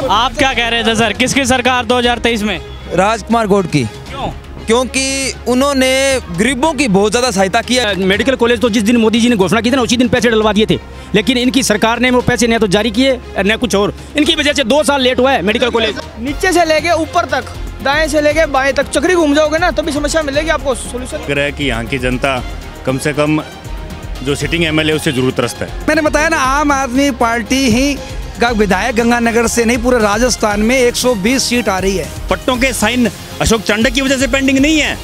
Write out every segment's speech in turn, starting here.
आप क्या कह रहे थे सर, किसकी सरकार 2023 में? राजकुमार गौड़ की। क्यों? क्योंकि उन्होंने गरीबों की बहुत ज़्यादा सहायता की है। मेडिकल कॉलेज तो जिस दिन मोदी जी ने घोषणा की थी ना, उसी दिन पैसे डलवा दिए थे, लेकिन इनकी सरकार ने वो पैसे न तो जारी किए न कुछ और। इनकी वजह से 2 साल लेट हुआ है मेडिकल कॉलेज। नीचे से लेके ऊपर तक, दाएं से लेके बाएं तक चक्री घूम जाओगे ना तभी समस्या मिलेगी आपको सोल्यूशन। लग रहा है कि यहाँ की जनता कम से कम जो सिटिंग एमएलए उससे जरूरतग्रस्त है। मैंने बताया ना, आम आदमी पार्टी ही का विधायक गंगानगर से नहीं, पूरे राजस्थान में 120 सीट आ रही है। पट्टों के साइन अशोक चांडक की वजह से पेंडिंग नहीं है,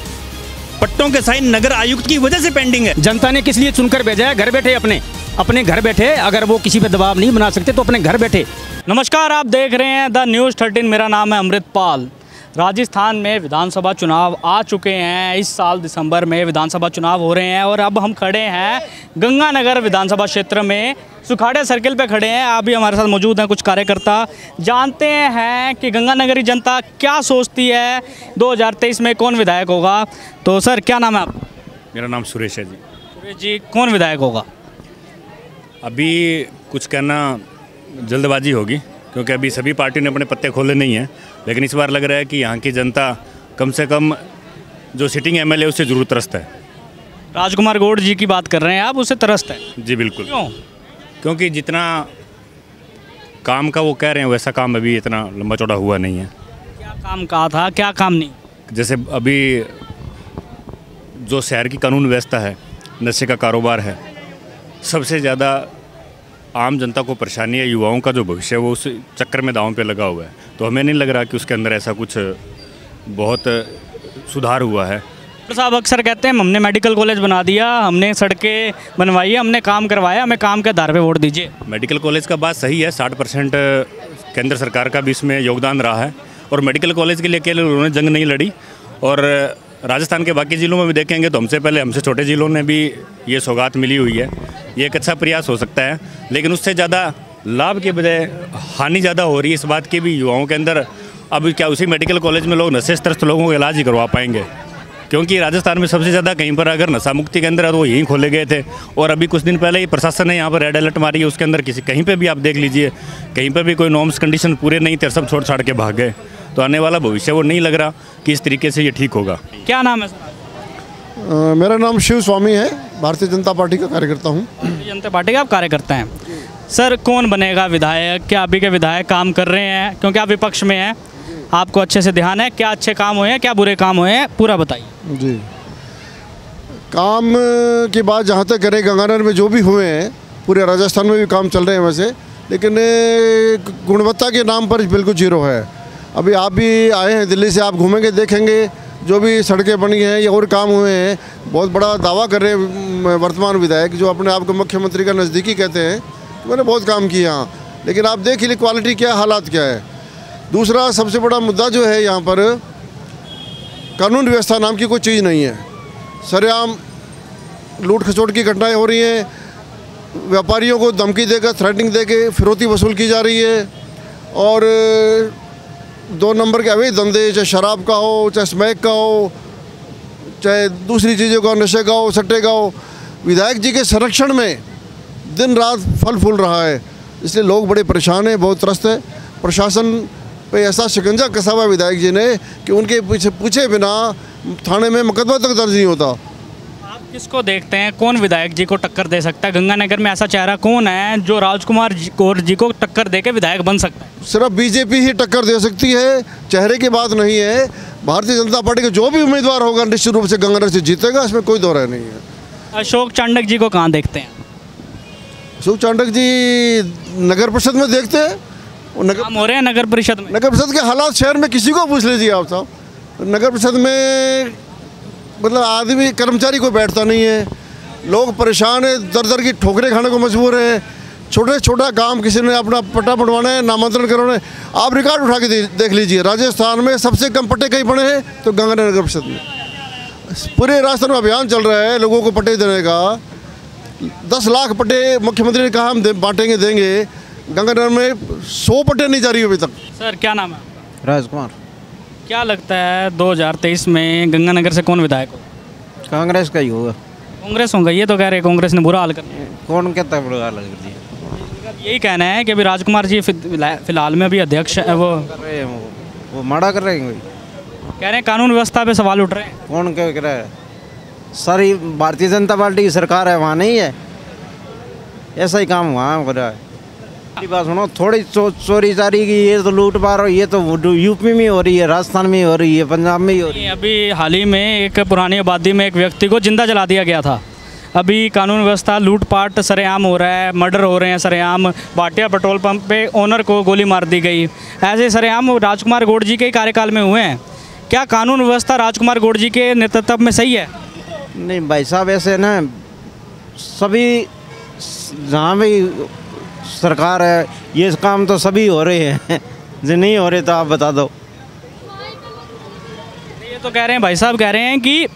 पट्टों के साइन नगर आयुक्त की वजह से पेंडिंग है। जनता ने किस लिए चुनकर भेजा है? घर बैठे अपने घर बैठे, अगर वो किसी पे दबाव नहीं बना सकते तो अपने घर बैठे। नमस्कार, आप देख रहे हैं द न्यूज़ 13। मेरा नाम है अमृतपाल। राजस्थान में विधानसभा चुनाव आ चुके हैं। इस साल दिसंबर में विधानसभा चुनाव हो रहे हैं और अब हम खड़े हैं गंगानगर विधानसभा क्षेत्र में, सुखाड़े सर्किल पे खड़े हैं। आप भी हमारे साथ मौजूद हैं कुछ कार्यकर्ता। जानते हैं कि गंगानगरी जनता क्या सोचती है, 2023 में कौन विधायक होगा। तो सर, क्या नाम है आपका? मेरा नाम सुरेश है जी। सुरेश जी, कौन विधायक होगा? अभी कुछ कहना जल्दबाजी होगी, क्योंकि अभी सभी पार्टी ने अपने पत्ते खोले नहीं हैं, लेकिन इस बार लग रहा है कि यहाँ की जनता कम से कम जो सिटिंग एमएलए उससे जरूरतग्रस्त है। राजकुमार गौड़ जी की बात कर रहे हैं आप, उससे त्रस्त है? जी बिल्कुल। क्यों? क्योंकि जितना काम का वो कह रहे हैं वैसा काम अभी इतना लंबा चौड़ा हुआ नहीं है। क्या काम कहा था, क्या काम नहीं? जैसे अभी जो शहर की कानून व्यवस्था है, नशे का कारोबार है, सबसे ज़्यादा आम जनता को परेशानी है। युवाओं का जो भविष्य है वो उस चक्कर में दांव पे लगा हुआ है, तो हमें नहीं लग रहा कि उसके अंदर ऐसा कुछ बहुत सुधार हुआ है। साहब अक्सर कहते हैं हमने मेडिकल कॉलेज बना दिया, हमने सड़कें बनवाई है, हमने काम करवाया, हमें काम के आधार पे वोट दीजिए। मेडिकल कॉलेज का बात सही है, 60% केंद्र सरकार का भी इसमें योगदान रहा है, और मेडिकल कॉलेज के लिए अकेले उन्होंने जंग नहीं लड़ी। और राजस्थान के बाकी ज़िलों में भी देखेंगे तो हमसे पहले, हमसे छोटे ज़िलों ने भी ये सौगात मिली हुई है। ये एक अच्छा प्रयास हो सकता है, लेकिन उससे ज़्यादा लाभ के बजाय हानि ज़्यादा हो रही है इस बात की भी युवाओं के अंदर। अब क्या उसी मेडिकल कॉलेज में लोग नशेग्रस्त लोगों का इलाज ही करवा पाएंगे? क्योंकि राजस्थान में सबसे ज़्यादा कहीं पर अगर नशा मुक्ति के अंदर है तो वो यहीं खोले गए थे, और अभी कुछ दिन पहले ही प्रशासन ने यहाँ पर रेड अलर्ट मारी है, उसके अंदर कहीं पर भी आप देख लीजिए, कहीं पर भी कोई नॉर्म्स कंडीशन पूरे नहीं थे, सब छोड़ छाड़ के भाग गए। तो आने वाला भविष्य वो नहीं लग रहा कि इस तरीके से ये ठीक होगा। क्या नाम है सर? मेरा नाम शिव स्वामी है, भारतीय जनता पार्टी का कार्यकर्ता हूँ। जनता पार्टी का आप कार्यकर्ता हैं। सर, कौन बनेगा विधायक? क्या अभी के विधायक काम कर रहे हैं? क्योंकि आप विपक्ष में हैं, आपको अच्छे से ध्यान है, क्या अच्छे काम हुए हैं, क्या बुरे काम हुए हैं, पूरा बताइए। जी, काम की बात जहाँ तक करें, गंगानगर में जो भी हुए हैं, पूरे राजस्थान में भी काम चल रहे हैं वैसे, लेकिन गुणवत्ता के नाम पर बिल्कुल जीरो है। अभी आप भी आए हैं दिल्ली से, आप घूमेंगे देखेंगे जो भी सड़कें बनी हैं या और काम हुए हैं। बहुत बड़ा दावा कर रहे हैं वर्तमान विधायक, जो अपने आप को मुख्यमंत्री का नज़दीकी कहते हैं, मैंने बहुत काम किया यहाँ, लेकिन आप देख लीजिए क्वालिटी क्या, हालात क्या है। दूसरा सबसे बड़ा मुद्दा जो है, यहाँ पर कानून व्यवस्था नाम की कोई चीज़ नहीं है। सरेआम लूट खसोट की घटनाएं हो रही हैं, व्यापारियों को धमकी देकर, थ्रेटनिंग देकर फिरौती वसूल की जा रही है, और 2 नंबर के अवैध धंधे, चाहे शराब का हो, चाहे स्मैक का हो, चाहे दूसरी चीज़ों का, नशे का हो, सट्टे का हो, विधायक जी के संरक्षण में दिन रात फल फूल रहा है। इसलिए लोग बड़े परेशान हैं, बहुत त्रस्त है। प्रशासन पे ऐसा शिकंजा कसा हुआ विधायक जी ने कि उनके पीछे पूछे बिना थाने में मुकदमा तक दर्ज नहीं होता। आप किसको देखते हैं, कौन विधायक जी को टक्कर दे सकता है? गंगानगर में ऐसा चेहरा कौन है जो राजकुमार गौड़ जी को टक्कर दे के विधायक बन सकता है? सिर्फ बीजेपी ही टक्कर दे सकती है, चेहरे की बात नहीं है। भारतीय जनता पार्टी का जो भी उम्मीदवार होगा निश्चित रूप से गंगानगर से जीतेगा, इसमें कोई दो राय नहीं है। अशोक चांडक जी को कहाँ देखते हैं? अशोक चांडक जी नगर परिषद में देखते हैं, काम हो रहे हैं नगर परिषद में। नगर परिषद के हालात शहर में किसी को पूछ लीजिए आप साहब। नगर परिषद में मतलब आदमी, कर्मचारी को बैठता नहीं है, लोग परेशान है, दर दर की ठोकरें खाने को मजबूर है। छोटा काम किसी ने अपना पट्टा बनवाना है, नामांतरण करवाना है, आप रिकॉर्ड उठा के देख लीजिए, राजस्थान में सबसे कम पट्टे कहीं पड़े हैं तो गंगानगर नगर परिषद में। पूरे राजस्थान में अभियान चल रहा है लोगों को पट्टे देने का। 10 लाख पट्टे मुख्यमंत्री ने कहा हम बांटेंगे, देंगे। गंगानगर में 100 पट्टे नहीं जारी अभी तक। सर, क्या नाम है? राजकुमार। क्या लगता है 2023 में गंगानगर से कौन विधायक हो? कांग्रेस का ही होगा। कांग्रेस होगा, ये तो कह रहे कांग्रेस ने बुरा हाल कर दिया। कौन कहता है बुरा हाल कर दिया? यही कहना है कि अभी राजकुमार जी फिलहाल में अभी अध्यक्ष है, वो माड़ा कर रहे हैं। कह रहे हैं कानून व्यवस्था पे सवाल उठ रहे हैं। कौन कह रहा है? सारी भारतीय जनता पार्टी की सरकार है, वहाँ नहीं है ऐसा ही काम वहाँ हो रहा है। बात सुनो, थोड़ी चोरी चारी की, ये तो लूट पार, ये तो यूपी में हो रही है, राजस्थान में हो रही है, पंजाब में ही हो रही है। अभी हाल ही में एक पुरानी आबादी में एक व्यक्ति को जिंदा जला दिया गया था। अभी कानून व्यवस्था लूटपाट सरेआम हो रहा है, मर्डर हो रहे हैं सरेआम। भाटिया पेट्रोल पंप पे ओनर को गोली मार दी गई। ऐसे सरेआम राजकुमार गौड़ जी के ही कार्यकाल में हुए हैं। क्या कानून व्यवस्था राजकुमार गौड़ जी के नेतृत्व में सही है? नहीं भाई साहब, ऐसे ना सभी जहाँ भी सरकार है ये काम तो सभी हो रहे हैं, जो नहीं हो रहे तो आप बता दो। ये तो कह रहे हैं भाई साहब, कह रहे हैं कि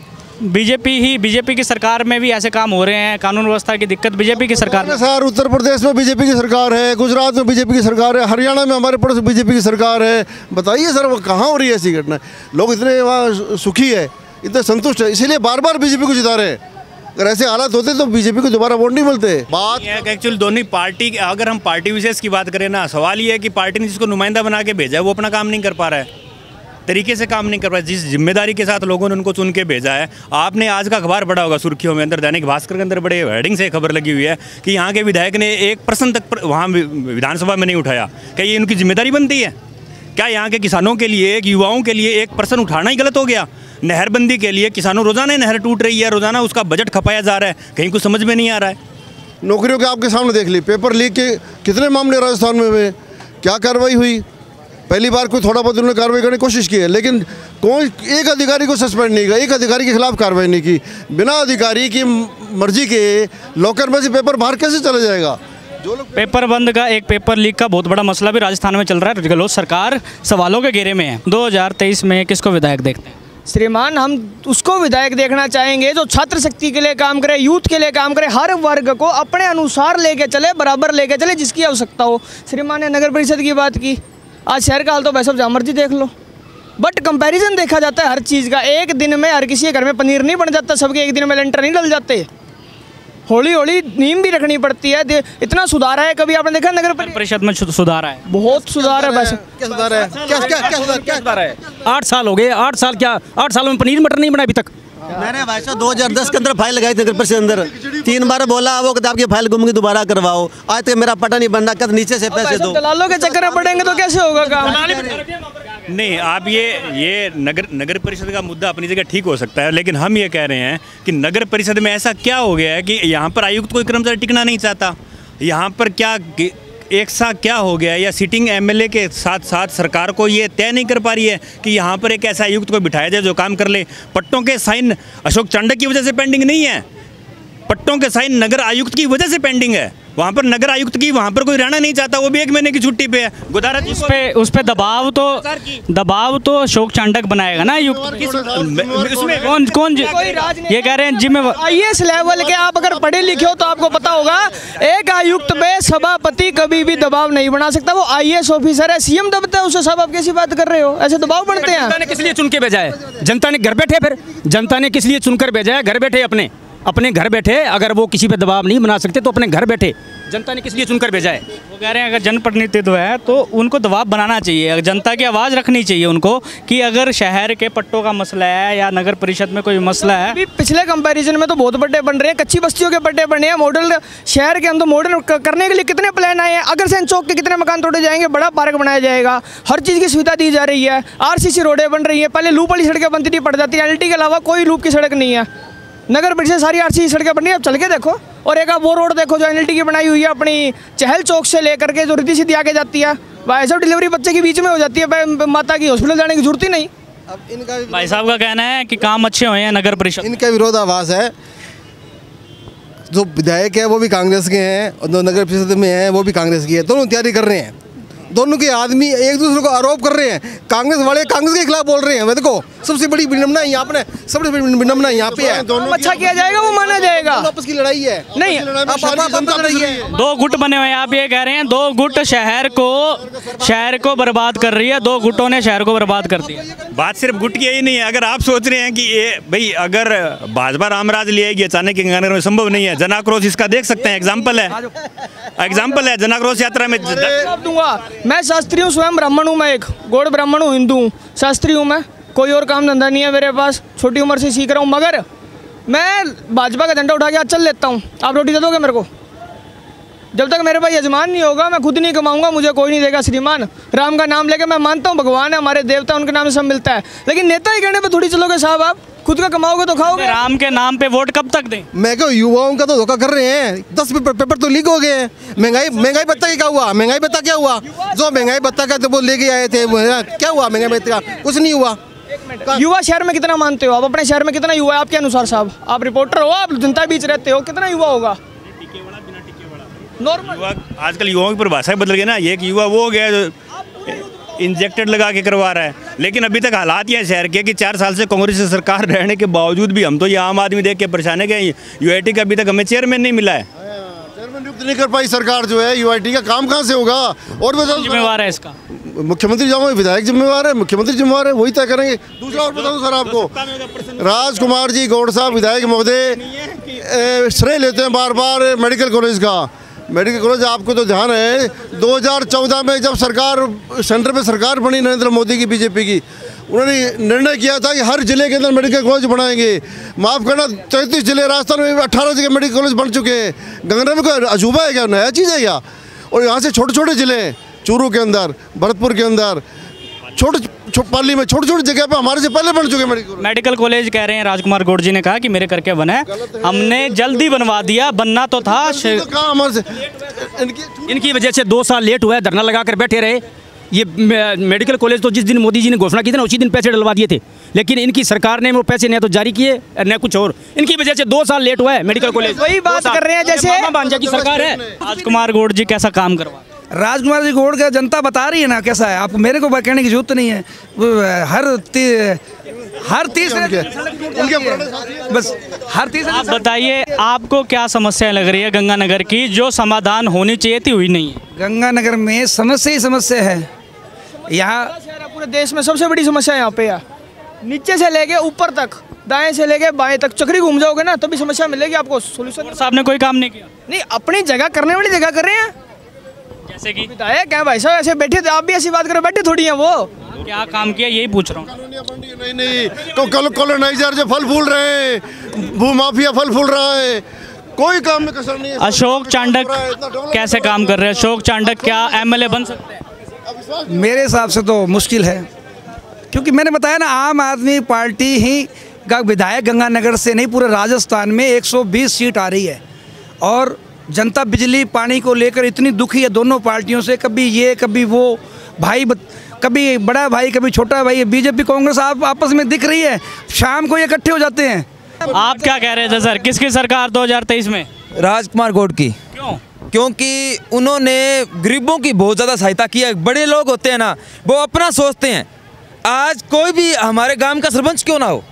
बीजेपी की सरकार में भी ऐसे काम हो रहे हैं। कानून व्यवस्था की दिक्कत बीजेपी की सरकार में। सर उत्तर प्रदेश में बीजेपी की सरकार है, गुजरात में बीजेपी की सरकार है, हरियाणा में हमारे पड़ोस बीजेपी की सरकार है। बताइए सर वो कहाँ हो रही है ऐसी घटना? लोग इतने वहाँ सुखी है, इतने संतुष्ट है, इसीलिए बार बार बीजेपी को जिता रहे हैं। अगर ऐसे हालात होते तो बीजेपी को दोबारा वोट नहीं मिलते। बात एक्चुअली दोनों पार्टी, अगर हम पार्टी विशेष की बात करें ना, सवाल ये है कि पार्टी ने जिसको नुमाइंदा बना के भेजा है वो अपना काम नहीं कर पा रहा है, तरीके से काम नहीं कर रहा है। जिस जिम्मेदारी के साथ लोगों ने उनको चुन के भेजा है। आपने आज का अखबार पढ़ा होगा, सुर्खियों में अंदर दैनिक भास्कर के अंदर बड़े हेडिंग से खबर लगी हुई है कि यहाँ के विधायक ने 1% तक वहाँ विधानसभा में नहीं उठाया। क्या ये उनकी जिम्मेदारी बनती है? क्या यहाँ के किसानों के लिए, युवाओं के लिए 1% उठाना ही गलत हो गया? नहरबंदी के लिए किसानों रोजाना नहर टूट रही है, रोजाना उसका बजट खपाया जा रहा है, कहीं कुछ समझ में नहीं आ रहा है। नौकरियों के आपके सामने देख ली, पेपर लीक के कितने मामले राजस्थान में हुए, क्या कार्रवाई हुई? पहली बार कोई थोड़ा बहुत उन्होंने कार्रवाई करने की कोशिश की है, लेकिन कोई एक अधिकारी को सस्पेंड नहीं किया, एक अधिकारी के खिलाफ कार्रवाई नहीं की। बिना अधिकारी की मर्जी के लॉकर में से पेपर बाहर कैसे चला जाएगा? जो लोग पेपर बंद का, एक पेपर लीक का बहुत बड़ा मसला भी राजस्थान में चल रहा है। गहलोत सरकार सवालों के घेरे में है। 2023 में किसको विधायक देखते हैं? श्रीमान, हम उसको विधायक देखना चाहेंगे जो छात्र शक्ति के लिए काम करे, यूथ के लिए काम करे, हर वर्ग को अपने अनुसार लेके चले, बराबर लेके चले, जिसकी आवश्यकता हो। श्रीमान ने नगर परिषद की बात की, आज शहर का हाल तो वैसे जहाँ मर्जी देख लो। बट कंपैरिजन देखा जाता है हर चीज़ का। एक दिन में हर किसी के घर में पनीर नहीं बन जाता, सबके एक दिन में लेंटर नहीं डल जाते। हौली हौली नींद भी रखनी पड़ती है। इतना सुधार है, कभी आपने देखा नगर परिषद में सुधार है? बहुत सुधार है। वैसे क्या सुधार है? क्या सुधार है? 8 साल हो गए, 8 साल क्या, 8 सालों में पनीर मटर नहीं बना अभी तक। मैंने भाई साहब 2010 के अंदर फाइल लगाई थी नगर परिषद अंदर, 3 बार बोला वो कि आपकी फाइल गुम गई, दोबारा करवाओ। आज तक मेरा पता नहीं बन रहा, कद नीचे से पैसे दो। दलालों के चक्कर में पड़ेंगे तो कैसे होगा काम? नहीं, आप ये नगर परिषद का मुद्दा अपनी जगह ठीक हो सकता है, लेकिन हम ये कह रहे हैं कि नगर परिषद में ऐसा क्या हो गया है कि यहाँ पर आयुक्त कोई कर्मचारी टिकना नहीं चाहता? यहाँ पर क्या एक सा क्या हो गया, या सिटिंग एमएलए के साथ साथ सरकार को ये तय नहीं कर पा रही है कि यहाँ पर एक ऐसा आयुक्त को बिठाया जाए जो काम कर ले? पट्टों के साइन अशोक चांडक की वजह से पेंडिंग नहीं है, पट्टों के साइन नगर आयुक्त की वजह से पेंडिंग है। वहाँ पर नगर आयुक्त की वहाँ पर कोई रहना नहीं चाहता, वो भी 1 महीने की छुट्टी पे है। गुदारा उस पे दबाव तो अशोक चांडक बनाएगा ना आयुक्त। उसमें कौन ये कह रहे हैं जिम्मेवार आईएएस लेवल के आप अगर पढ़े लिखे हो तो आपको पता होगा, एक आयुक्त पे सभापति कभी भी दबाव नहीं बना सकता। वो आईएएस ऑफिसर है, सीएम दबता है उसे। सब आप कैसी बात कर रहे हो? ऐसे दबाव बनते हैं। जनता ने किस लिए चुन के भेजा है? जनता ने घर बैठे, फिर जनता ने किस लिए चुनकर भेजा है? घर बैठे अपने घर बैठे, अगर वो किसी पे दबाव नहीं बना सकते तो अपने घर बैठे जनता ने किस लिए चुनकर भेजा है? वो कह रहे हैं अगर जनप्रतिनिधित्व है तो उनको दबाव बनाना चाहिए, जनता की आवाज़ रखनी चाहिए उनको, कि अगर शहर के पट्टों का मसला है या नगर परिषद में कोई मसला है। पिछले कंपैरिजन में तो बहुत पट्टे बन रहे हैं, कच्ची बस्तियों के पट्टे बने हैं। मॉडल शहर के अंदर मॉडल करने के लिए कितने प्लान आए हैं। अग्रसेन चौक के कितने मकान तोड़े जाएंगे, बड़ा पार्क बनाया जाएगा, हर चीज़ की सुविधा दी जा रही है। आरसीसी रोडें बन रही है, पहले लूप वाली सड़कें बनती थी, पड़ जाती है। एलटी के अलावा कोई लूप की सड़क नहीं है। नगर परिषद सारी आरसीसी सड़कें बन रही है, अब चल के देखो। और एक आप वो रोड देखो जो एनएलटी की बनाई हुई है, अपनी चहल चौक से लेकर के जो रिद्धि सीधी आगे जाती है, भाई साहब डिलीवरी बच्चे के बीच में हो जाती है, माता की हॉस्पिटल जाने की जरूरत ही नहीं। अब इनका भाई साहब का कहना है कि काम अच्छे हुए हैं नगर परिषद। इनका विरोधाभास है। जो विधायक है वो भी कांग्रेस के हैं और जो नगर परिषद में है वो भी कांग्रेस की है। दोनों तैयारी कर रहे हैं, दोनों के आदमी एक दूसरे को आरोप कर रहे हैं। कांग्रेस वाले कांग्रेस के खिलाफ बोल रहे हैं। देखो सबसे बड़ी विडम्बना यहाँ पर, सबसे बड़ी विडम्बना यहाँ पे है। अच्छा किया जाएगा वो माना जाएगा, आपस की लड़ाई है नहीं दो गुट बने हुए हैं। आप ये कह रहे हैं दो गुट शहर को बर्बाद कर रही है, दो गुटों ने शहर को बर्बाद कर दिया। बात सिर्फ गुट की ही नहीं है। अगर आप सोच रहे हैं कि ये भाई अगर भाजपा रामराज ले आएगी अचानक गंगानगर में, संभव नहीं है। जन आक्रोश इसका देख सकते हैं, एग्जाम्पल है जन आक्रोश यात्रा में। दूंगा मैं शास्त्री हूँ, स्वयं ब्राह्मण हूँ, मैं एक गौड़ ब्राह्मण हूँ, हिंदू हूँ, शास्त्री हूँ मैं, कोई और काम धंधा नहीं है मेरे पास, छोटी उम्र से सीख रहा हूँ। मगर मैं भाजपा का झंडा उठा के आज चल लेता हूँ। आप रोटी दे दोगे मेरे को? जब तक मेरे पास यजमान नहीं होगा मैं खुद नहीं कमाऊंगा, मुझे कोई नहीं देगा। श्रीमान राम का नाम लेके, मैं मानता हूँ भगवान है, हमारे देवता, उनके नाम से सब मिलता है, लेकिन नेता ही कहने पे थोड़ी चलोगे साहब। आप खुद का कमाओगे तो खाओगे। राम के नाम पे वोट कब तक दें? मैं क्यों, युवाओं का तो धोखा कर रहे हैं। 10 पेपर तो लीक हो गए हैं। महंगाई भत्ता क्या हुआ? महंगाई भत्ता क्या हुआ? जो महंगाई भत्ता का तो वो लेके आए थे, क्या हुआ महंगाई भत्ता का? कुछ नहीं हुआ। युवा शहर में कितना मानते हो आप? अपने शहर में कितना युवा है आपके अनुसार साहब? आप रिपोर्टर हो, आप जनता बीच रहते हो, कितना युवा होगा? नॉर्मल आजकल युवाओं की परिभाषा बदल गई ना। एक युवा वो हो गया जो इंजेक्टेड लगा के करवा रहा है, लेकिन अभी तक हालात ये शहर के कि 4 साल से कांग्रेस की सरकार रहने के बावजूद भी हम तो ये आम आदमी देख के परेशान है कि यूआईटी का अभी तक हमें चेयरमैन नहीं मिला है। चेयरमैन नियुक्त नहीं कर पाई सरकार जो है, यूआईटी का काम कहाँ से होगा? और जिम्मेवार है इसका मुख्यमंत्री जिम्मेवार, विधायक जिम्मेवार है, मुख्यमंत्री जिम्मेवार है, वही तय करेंगे। दूसरा और बताऊं सर आपको, राजकुमार जी गौड़ साहब विधायक महोदय श्रेय लेते हैं बार बार मेडिकल कॉलेज का। मेडिकल कॉलेज आपको तो ध्यान है 2014 में जब सरकार सेंटर में सरकार बनी नरेंद्र मोदी की, बीजेपी की, उन्होंने निर्णय किया था कि हर जिले के अंदर मेडिकल कॉलेज बनाएंगे। माफ़ करना, 33 जिले, राजस्थान में 18 जगह मेडिकल कॉलेज बन चुके हैं। गंगानगर में कोई अजूबा है क्या? नया चीज़ है क्या? और यहाँ से छोटे छोटे जिले, चूरू के अंदर, भरतपुर के अंदर, पाली में छोटी छोटी जगह पे हमारे से पहले बन चुके मेडिकल कॉलेज। कह रहे हैं राजकुमार गौड़ जी ने कहा कि मेरे करके बना है, हमने जल्दी बनवा दिया, बनना तो था। इनकी वजह से 2 साल लेट हुआ है, धरना लगा कर बैठे रहे। ये मेडिकल कॉलेज तो जिस दिन मोदी जी ने घोषणा की थी ना, उसी दिन पैसे डलवा दिए थे, लेकिन इनकी सरकार ने वो पैसे न तो जारी किए न कुछ और। इनकी वजह से 2 साल लेट हुआ है मेडिकल कॉलेज। वही बात कर रहे हैं जैसे भांजा की सरकार है। राजकुमार गौड़ जी कैसा काम करवा? राजकुमार जी गौड़ का जनता बता रही है ना कैसा है, आपको मेरे को कहने की जरूरत नहीं है। हर तीसरे आप बताइए आपको क्या समस्या लग रही है गंगानगर की जो समाधान होनी चाहिए थी, हुई नहीं है? गंगानगर में समस्या ही समस्या है। यहाँ पूरे देश में सबसे बड़ी समस्या यहाँ पे है, नीचे से लेके ऊपर तक, दाएं से लेके बाएं तक चक्री घूम जाओगे ना तभी समस्या मिलेगी आपको। सोल्यूशन साहब ने कोई काम नहीं किया? नहीं, अपनी जगह करने वाली जगह कर रहे हैं। जैसे कि विधायक है भाई साहब, ऐसे बैठे थे, आप भी ऐसी बात करो, बैठे थोड़ी हैं वो। क्या काम किया यही पूछ रहा हूँ। नहीं तो कॉलोनाइजर जो फल फूल रहे हैं, भूमाफिया फल फूल रहा है, कोई काम में कसर नहीं है। अशोक चांडक कैसे काम कर रहे हैं? अशोक चांडक क्या एमएलए बन सकते हैं? मेरे हिसाब से तो मुश्किल है, क्योंकि मैंने बताया ना, आम आदमी पार्टी ही का विधायक गंगानगर से नहीं पूरे राजस्थान में 120 सीट आ रही है। और जनता बिजली पानी को लेकर इतनी दुखी है दोनों पार्टियों से, कभी ये कभी वो, भाई कभी बड़ा भाई कभी छोटा भाई। बीजेपी कांग्रेस आप आपस में दिख रही है, शाम को ये इकट्ठे हो जाते हैं। आप क्या कह रहे थे सर, किसकी सरकार 2023 में? राजकुमार गौड़ की। क्यों? क्योंकि उन्होंने गरीबों की बहुत ज़्यादा सहायता की है। बड़े लोग होते हैं ना, वो अपना सोचते हैं। आज कोई भी हमारे गांव का सरपंच क्यों ना हो,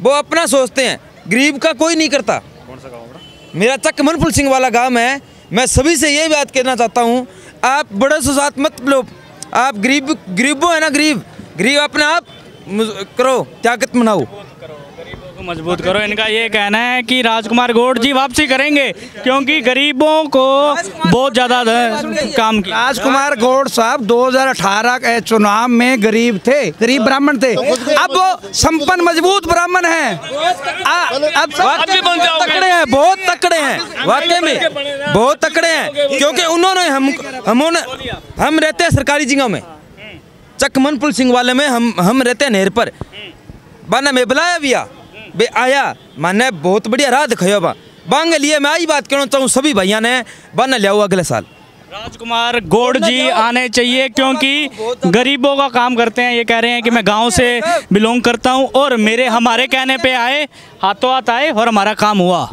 वो अपना सोचते हैं, गरीब का कोई नहीं करता। कौन सा गाँव? मेरा चक मनपुर सिंह वाला गांव है। मैं सभी से यही बात कहना चाहता हूँ, आप बड़े से साथ मत लो। आप गरीबों है ना, गरीब अपने आप करो, ताकत बनाओ, गरीबों को मजबूत करो। इनका ये कहना है कि राजकुमार गौड़ जी वापसी करेंगे क्योंकि गरीबों को बहुत ज़्यादा काम किया। राजकुमार गौड़ साहब 2018 के चुनाव में गरीब थे, गरीब ब्राह्मण थे, अब वो संपन्न मजबूत ब्राह्मण हैं। अब तकड़े हैं, बहुत तकड़े हैं, वाकई में बहुत तकड़े हैं। क्योंकि उन्होंने हम रहते हैं सरकारी जगह में, चक मनपुर सिंह वाले में हम रहते हैं नहर पर। बाना में बुलाया भैया बे आया, माने बहुत बढ़िया राह दिखाया बांग लिए। मैं आई बात कहना चाहूँ सभी भैया ने, बाना लिया अगले साल राजकुमार गौड़ जी आने चाहिए क्योंकि गरीबों का काम करते हैं। ये कह रहे हैं कि मैं गांव से बिलोंग करता हूं और हमारे कहने पे आए, हाथों हाथ आए और हमारा काम हुआ।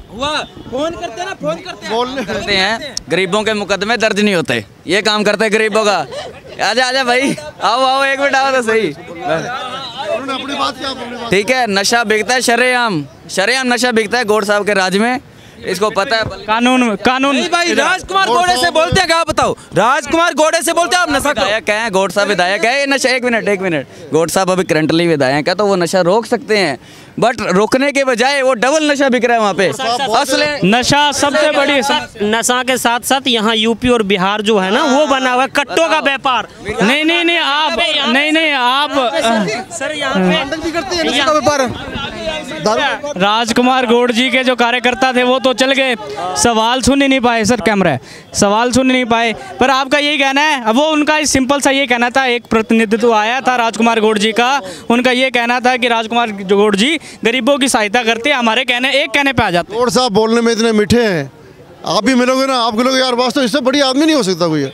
फोन करते हैं ना, फोन करते हैं, गरीबों के मुकदमे दर्ज नहीं होते, ये काम करते हैं गरीबों का। आजा भाई, आओ एक मिनट आओ तो सही। ठीक है, नशा बिकता है शरेआम, शरेआम नशा बिकता है गौड़ साहब के राज में, इसको पता है। कानून नहीं भाई, राजकुमार घोड़े से बोलते हैं क्या बताओ? राजकुमार घोड़े से बोलते हैं आप नशा विधायक हैं, गौड़ साहब विधायक है, ये नशा एक मिनट गौड़ साहब अभी करंटली विधायक है, तो वो नशा रोक सकते हैं, बट रोकने के बजाय वो डबल नशा बिक रहा है वहाँ पे। असले नशा सबसे बड़ी नशा के साथ साथ यहाँ यूपी और बिहार जो है ना वो बना हुआ है कट्टों का व्यापार। नहीं आप सर यहाँ पे राजकुमार गौड़ जी के जो कार्यकर्ता थे वो तो चल गए, सवाल सुन ही नहीं पाए सर, कैमरा है, सवाल सुन नहीं पाए। पर आपका यही कहना है, अब वो उनका सिंपल सा ये कहना था, एक प्रतिनिधित्व आया था राजकुमार गौड़ जी का, उनका ये कहना था कि राजकुमार गौड़ जी गरीबों की सहायता करते हैं, हमारे एक कहने पे आ जाते हैं। गौड़ साहब बोलने में इतने मीठे हैं, आप भी मिलोगे ना, आपको लोग यार वास्तव इससे बड़ी आदमी नहीं हो सकता कोई।